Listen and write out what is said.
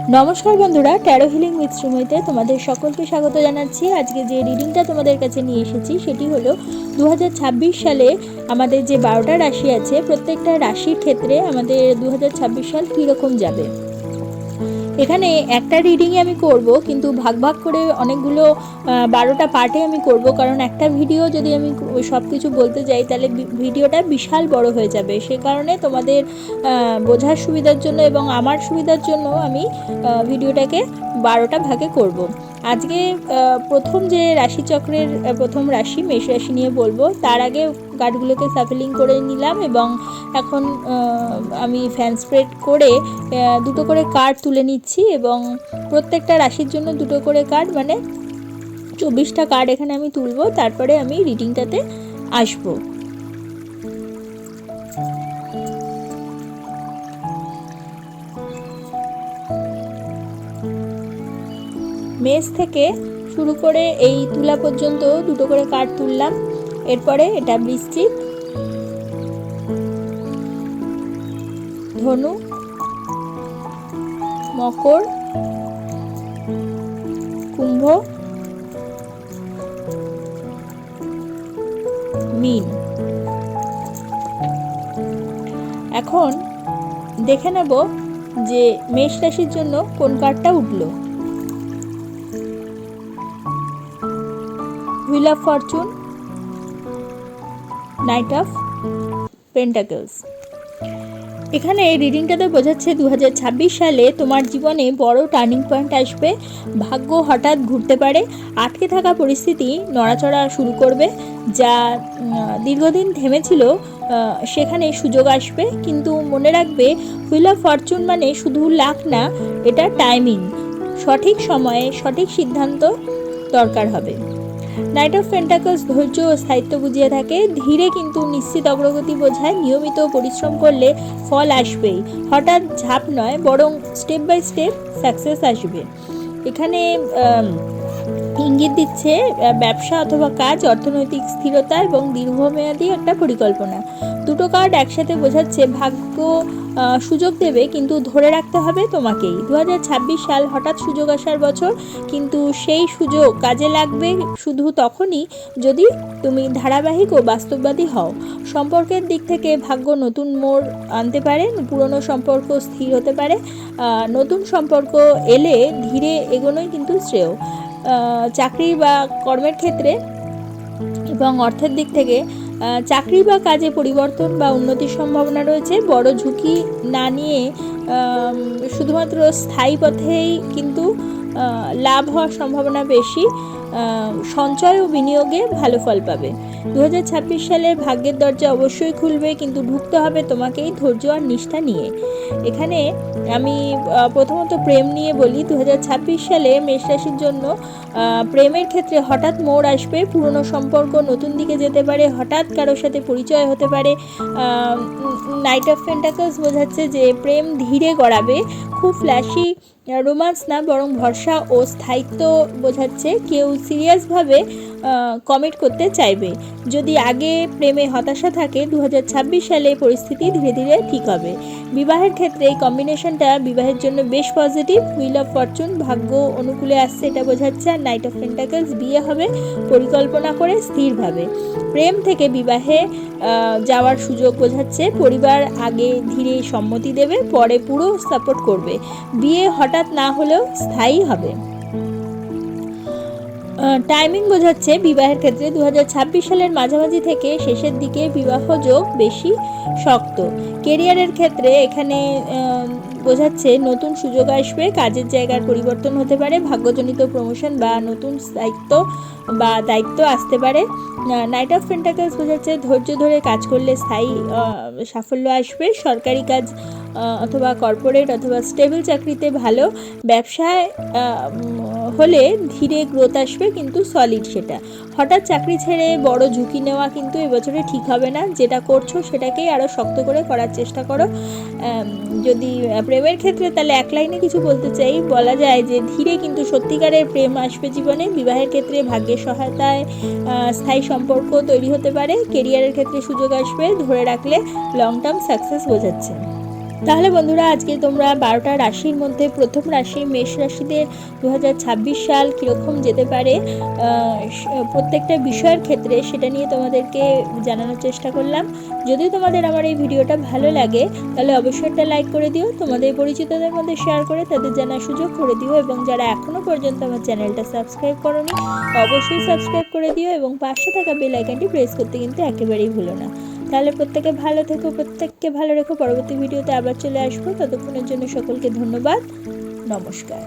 নমস্কার বন্ধুরা, taro healing with শ্রীময়ীতে তোমাদের সকলকে স্বাগত জানাচ্ছি। আজকে যে রিডিংটা তোমাদের কাছে নিয়ে এসেছি সেটি হলো 2026 সালে আমাদের যে 12টা রাশি আছে, প্রত্যেকটা রাশির ক্ষেত্রে আমাদের 2026 সাল কীরকম যাবে। এখানে একটা রিডিংয়ে আমি করব, কিন্তু ভাগ ভাগ করে অনেকগুলো 12টা পার্টে আমি করব, কারণ একটা ভিডিও যদি আমি সব কিছু বলতে যাই তাহলে ভিডিওটা বিশাল বড় হয়ে যাবে। সে কারণে তোমাদের বোঝার সুবিধার জন্য এবং আমার সুবিধার জন্য আমি ভিডিওটাকে 12টা ভাগে করব। আজকে প্রথম যে রাশিচক্রের প্রথম রাশি মেষ রাশি নিয়ে বলবো। তার আগে কার্ডগুলোকে সাফেলিং করে নিলাম এবং এখন আমি ফ্যান স্প্রেড করে দুটো করে কার্ড তুলে নিচ্ছি এবং প্রত্যেকটা রাশির জন্য দুটো করে কার্ড, মানে 24টা কার্ড এখানে আমি তুলবো, তারপরে আমি রিডিংটাতে আসবো। মেষ থেকে শুরু করে এই তুলা পর্যন্ত দুটো করে কার্ড তুললাম। এরপরে এটা বৃশ্চিক, ধনু, মকর, কুম্ভ, মীন। এখন দেখে নেব যে মেষ রাশির জন্য কোন কার্ডটা উঠল। Wheel of Fortune, night of pentacles. এখানে রিডিংটাতে বোঝাচ্ছে 2026 সালে তোমার জীবনে বড় টার্নিং পয়েন্ট আসবে। ভাগ্য হঠাৎ ঘুরতে পারে, আটকে থাকা পরিস্থিতি নড়াচড়া শুরু করবে। যা দীর্ঘদিন থেমেছিল সেখানে সুযোগ আসবে। কিন্তু মনে রাখবে, হুইল অফ ফরচুন মানে শুধু লাক না, এটা টাইমিং। সঠিক সময়ে সঠিক সিদ্ধান্ত দরকার হবে। নাইট অফ পেন্টাকলস ধৈর্য ও স্থায়িত্ব বুঝিয়ে থাকে। ধীরে কিন্তু নিশ্চিত অগ্রগতি বোঝায়। নিয়মিত পরিশ্রম করলে ফল আসবেই। হঠাৎ ঝাঁপ নয়, বরং স্টেপ বাই স্টেপ সাকসেস আসবে। এখানে ইঙ্গিত দিচ্ছে ব্যবসা অথবা কাজ, অর্থনৈতিক স্থিরতা এবং দীর্ঘমেয়াদী একটা পরিকল্পনা। দুটো কার্ড একসাথে বোঝাচ্ছে ভাগ্য সুযোগ দেবে, কিন্তু ধরে রাখতে হবে তোমাকেই। 2026 সাল হঠাৎ সুযোগ আসার বছর, কিন্তু সেই সুযোগ কাজে লাগবে শুধু তখনই যদি তুমি ধারাবাহিক ও বাস্তববাদী হও। সম্পর্কের দিক থেকে ভাগ্য নতুন মোড় আনতে পারে, পুরনো সম্পর্ক স্থির হতে পারে। নতুন সম্পর্ক এলে ধীরে এগোনোই কিন্তু শ্রেয়। চাকরি বা কর্মের ক্ষেত্রে এবং অর্থের দিক থেকে চাকরি বা কাজে পরিবর্তন বা উন্নতির সম্ভাবনা রয়েছে। বড় ঝুঁকি না নিয়ে শুধুমাত্র স্থায়ী পথেই কিন্তু লাভ হওয়ার সম্ভাবনা বেশি। সঞ্চয় ও বিনিয়োগে ভালো ফল পাবে। 2026 সালে ভাগ্যের দরজা অবশ্যই খুলবে, কিন্তু ঢুকতে হবে তোমাকেই ধৈর্য আর নিষ্ঠা নিয়ে। এখানে আমি প্রথমত প্রেম নিয়ে বলি। 2026 সালে মেষ রাশির জন্য প্রেমের ক্ষেত্রে হঠাৎ মোড় আসবে। পুরনো সম্পর্ক নতুন দিকে যেতে পারে, হঠাৎ কারোর সাথে পরিচয় হতে পারে। নাইট অফ পেন্টাকলস বোঝাচ্ছে যে প্রেম ধীরে গড়াবে, খুব ফ্ল্যাশি রোমান্স না, বরং ভরসা ও স্থায়িত্ব বোঝাচ্ছে। কেউ সিরিয়াসভাবে কমিট করতে চাইবে। যদি আগে প্রেমে হতাশা থাকে, 2026 সালে পরিস্থিতি ধীরে ধীরে ঠিক হবে। বিবাহের ক্ষেত্রে এই কম্বিনেশনটা বিবাহের জন্য বেশ পজিটিভ। হুইল অফ ফরচুন ভাগ্য অনুকূলে আসছে এটা বোঝাচ্ছে, আর নাইট অফ পেন্টাকলস বিয়ে হবে পরিকল্পনা করে স্থিরভাবে। প্রেম থেকে বিবাহে যাওয়ার সুযোগ বোঝাচ্ছে। পরিবার আগে ধীরে সম্মতি দেবে, পরে পুরো সাপোর্ট করবে। বিয়ে হঠাৎ না হলেও স্থায়ী হবে। টাইমিং বোঝাচ্ছে বিবাহের ক্ষেত্রে 2026 সালের মাঝামাঝি থেকে শেষের দিকে বিবাহ যোগ বেশি শক্ত। কেরিয়ারের ক্ষেত্রে এখানে বোঝাচ্ছে নতুন সুযোগ আসবে, কাজের জায়গার পরিবর্তন হতে পারে, ভাগ্যজনিত প্রমোশন বা নতুন দায়িত্ব আসতে পারে। নাইট অফ পেন্টাকলস বোঝাচ্ছে ধৈর্য ধরে কাজ করলে স্থায়ী সাফল্য আসবে। সরকারি কাজ অথবা কর্পোরেট অথবা স্টেবল চাকরিতে ভালো। ব্যবসায় হলে ধীরে গ্রোথ আসবে, কিন্তু সলিড সেটা। হঠাৎ চাকরি ছেড়ে বড় ঝুঁকি নেওয়া কিন্তু এবছরে ঠিক হবে না। যেটা করছো সেটাকেই আরও শক্ত করে করার চেষ্টা করো। যদি প্রেমের ক্ষেত্রে তাহলে এক লাইনে কিছু বলতে চাই, বলা যায় যে ধীরে কিন্তু সত্যিকারের প্রেম আসবে জীবনে। বিবাহের ক্ষেত্রে ভাগ্যের সহায়তায় স্থায়ী সম্পর্ক তৈরি হতে পারে। কেরিয়ারের ক্ষেত্রে সুযোগ আসবে, ধরে রাখলে লং টার্ম সাকসেস বোঝাচ্ছে। তাহলে বন্ধুরা, আজকে তোমরা 12টা রাশির মধ্যে প্রথম রাশি মেষ রাশিদের 2026 সাল কীরকম যেতে পারে প্রত্যেকটা বিষয়ের ক্ষেত্রে, সেটা নিয়ে তোমাদেরকে জানানোর চেষ্টা করলাম। যদি তোমাদের আমার এই ভিডিওটা ভালো লাগে তাহলে অবশ্যই একটা লাইক করে দিও, তোমাদের পরিচিতদের মধ্যে শেয়ার করে তাদের জানার সুযোগ করে দিও, এবং যারা এখনও পর্যন্ত আমার চ্যানেলটা সাবস্ক্রাইব করোনি অবশ্যই সাবস্ক্রাইব করে দিও, এবং পাশে থাকা বেল আইকনটি প্রেস করতে কিন্তু একেবারেই ভুলো না। তাহলে প্রত্যেকে ভালো থেকো, প্রত্যেককে ভালো রেখো। পরবর্তী ভিডিওতে আবার চলে আসবো, ততক্ষণের জন্য সকলকে ধন্যবাদ, নমস্কার।